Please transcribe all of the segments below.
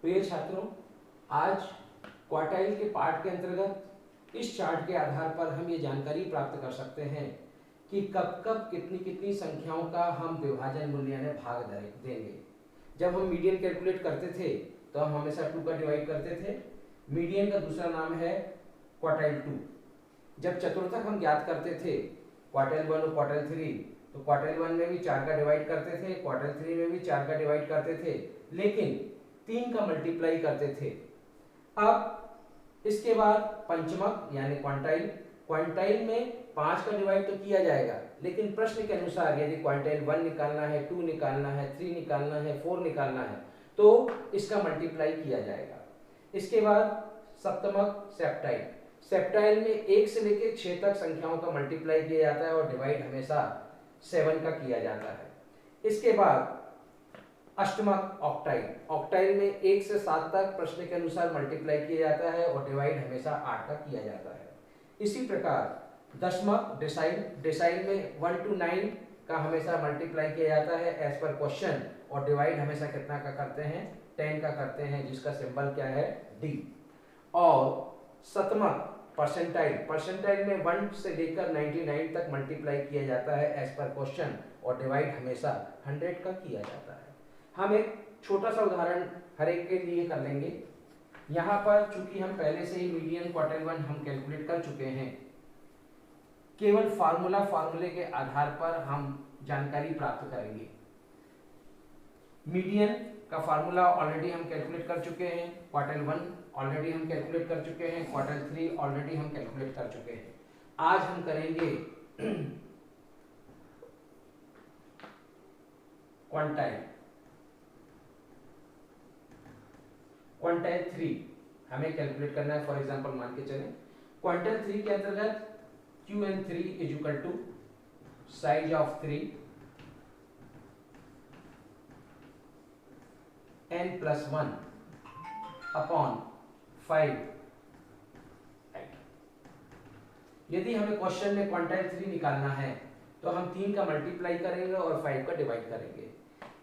प्रिय छात्रों, आज क्वार्टाइल के पार्ट के अंतर्गत इस चार्ट के आधार पर हम ये जानकारी प्राप्त कर सकते हैं कि कब कब कितनी कितनी संख्याओं का हम विभाजन मूल्य यानी भाग देंगे। जब हम मीडियन कैलकुलेट करते थे तो हम हमेशा 2 का डिवाइड करते थे। मीडियन का दूसरा नाम है क्वार्टाइल 2। जब चतुर्थक हम ज्ञात करते थे क्वार्टाइल 1 और क्वार्टाइल 3, तो क्वार्टाइल 1 में भी 4 का डिवाइड करते थे, क्वार्टाइल 3 में भी 4 का डिवाइड करते थे, लेकिन 3 का मल्टीप्लाई करते थे। अब इसके बाद पंचमक यानी क्वांटाइल, क्वांटाइल में 5 का डिवाइड तो किया जाएगा, लेकिन प्रश्न के अनुसार यदि क्वांटाइल 1 निकालना है, 2 निकालना है, 3 निकालना है, 4 निकालना है तो इसका मल्टीप्लाई किया जाएगा। इसके बाद सप्तमक सेप्टाइल, सेप्टाइल में 1 से लेकर 6 तक संख्याओं का मल्टीप्लाई किया जाता है और डिवाइड हमेशा 7 का किया जाता है। इसके बाद अष्टमक ऑक्टाइल, ऑक्टाइल में 1 से 7 तक प्रश्न के अनुसार मल्टीप्लाई किया जाता है और डिवाइड हमेशा 8 का किया जाता है। इसी प्रकार दशमक डेसाइल, डेसाइल में 1 to 9 का हमेशा मल्टीप्लाई किया जाता है एज पर क्वेश्चन और डिवाइड हमेशा कितना का करते हैं, 10 का करते हैं, जिसका सिंबल क्या है, डी। और शतमक परसेंटाइल, परसेंटाइल में 1 से लेकर 99 तक मल्टीप्लाई किया जाता है एज पर क्वेश्चन और डिवाइड हमेशा 100 का किया जाता है। हम एक छोटा सा उदाहरण हर एक के लिए कर लेंगे। यहाँ पर चूंकि हम पहले से ही मीडियन क्वार्टाइल 1 हम कैलकुलेट कर चुके हैं, केवल फार्मूले के आधार पर हम जानकारी प्राप्त करेंगे। मीडियन का फार्मूला ऑलरेडी हम कैलकुलेट कर चुके हैं, क्वार्टाइल 1 ऑलरेडी हम कैलकुलेट कर चुके हैं, क्वार्टाइल 3 ऑलरेडी हम कैलकुलेट कर चुके हैं। आज हम करेंगे क्वांटाइल, क्वांटाइल 3 हमें कैलकुलेट करना है। फॉर एग्जांपल मान के चलें क्वांटाइल 3 के अंतर्गत Qn3 is equal to size of 3 n+1 upon 5। यदि हमें क्वेश्चन में क्वांटाइल 3 निकालना है तो हम 3 का मल्टीप्लाई करेंगे और 5 का डिवाइड करेंगे।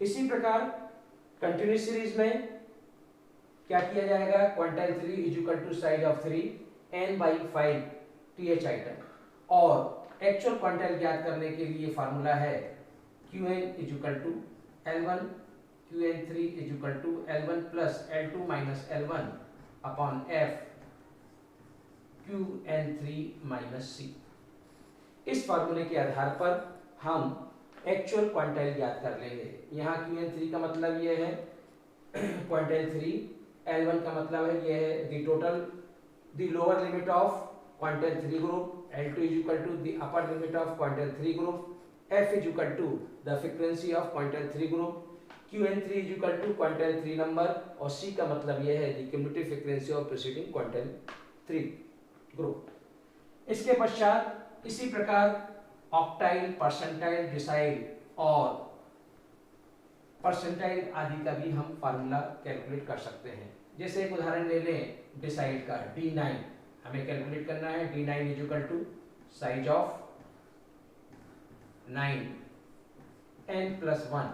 इसी प्रकार कंटिन्यूस सीरीज में क्या किया जाएगा, quantile 3 is equal to size of 3 n/5 th item. और एक्चुअल क्वांटाइल ज्ञात करने के लिए फार्मूला है Qn is equal to L1, Qn3 is equal to L1 plus L2 minus L1 upon F Qn3 minus C। इस फार्मूले के आधार पर हम एक्चुअल क्वांटाइल ज्ञात कर लेंगे। यहाँ Qn3 का मतलब यह है क्वांटाइल 3, L1 का मतलब है यह है the total the lower limit of quantile 3 group, L2 is equal to the upper limit of quantile 3 group, F is equal to the frequency of quantile 3 group, Qn3 is equal to quantile 3 number और C का मतलब यह है the cumulative frequency of preceding quantile 3 group। इसके पश्चात इसी प्रकार octyl, percentile, decile और परसेंटाइल आदि का भी हम फार्मूला कैलकुलेट कर सकते हैं। जैसे एक उदाहरण ले लें डिसाइल का, D9 हमें कैलकुलेट करना है। D9 is equal to size of 9 n+1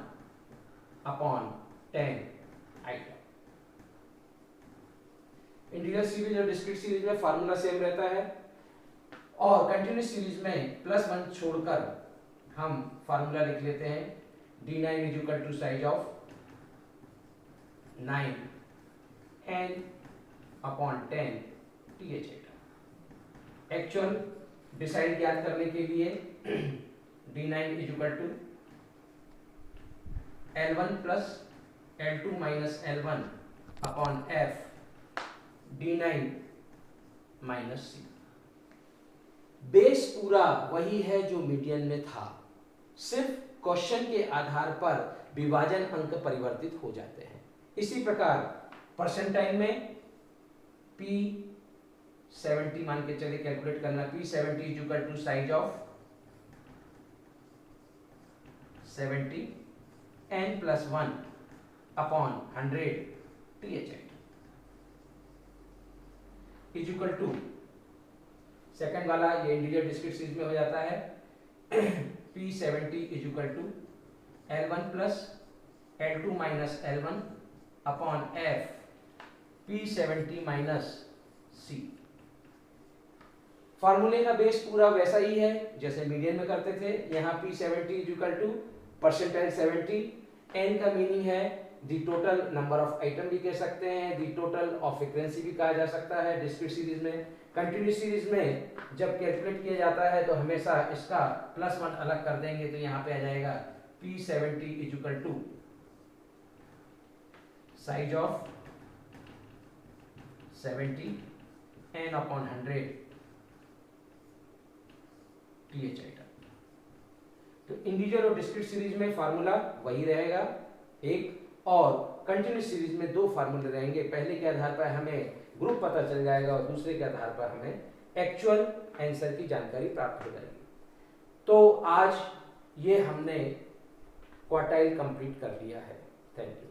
upon 10 item. Integral series और डिस्क्रीट सीरीज में फार्मूला सेम रहता है और कंटिन्यूस सीरीज में +1 छोड़कर हम फार्मूला लिख लेते हैं। D9 is equal to size of 9 n upon 10 th। Actual decile ज्ञात करने के लिए D9 is equal to L1 plus L2 minus L1 upon F D9 minus C। Base पूरा वही है जो मीडियन में था, सिर्फ क्वेश्चन के आधार पर विभाजन अंक परिवर्तित हो जाते हैं। इसी प्रकार परसेंटाइल में P70 मान के चले कैलकुलेट करना, P70 is equal to size of 70 n+1 upon 100 th is equal to, second वाला ये इंटीजर डिस्क्रीट सीरीज में हो जाता है, P70 is equal to L1 plus L2 minus L1 upon F P70 minus C। फार्मूले का base पूरा वैसा ही है जैसे मीडियन में करते थे। यहाँ P70 is equal to percentile 70, n का मीनिंग है दी टोटल नंबर ऑफ आइटम भी कह सकते हैं, दी टोटल ऑफ फ्रीक्वेंसी भी कहा जा सकता है डिस्क्रीट सीरीज में। कंटिन्यूस सीरीज में जब कैलकुलेट किया जाता है तो हमेशा इसका +1 अलग कर देंगे, तो यहाँ पे आ जाएगा P70 is equal to size of 70 n/100 TH item. तो इंडिविजुअल और डिस्क्रीट सीरीज में फार्मूला वही रहेगा एक, और कंटिन्यूस सीरीज में दो फार्मूले रहेंगे। पहले के आधार पर हमें ग्रुप पता चल जाएगा और दूसरे के आधार पर हमें एक्चुअल आंसर की जानकारी प्राप्त हो जाएगी। तो आज ये हमने क्वार्टाइल कंप्लीट कर लिया है। Thank you.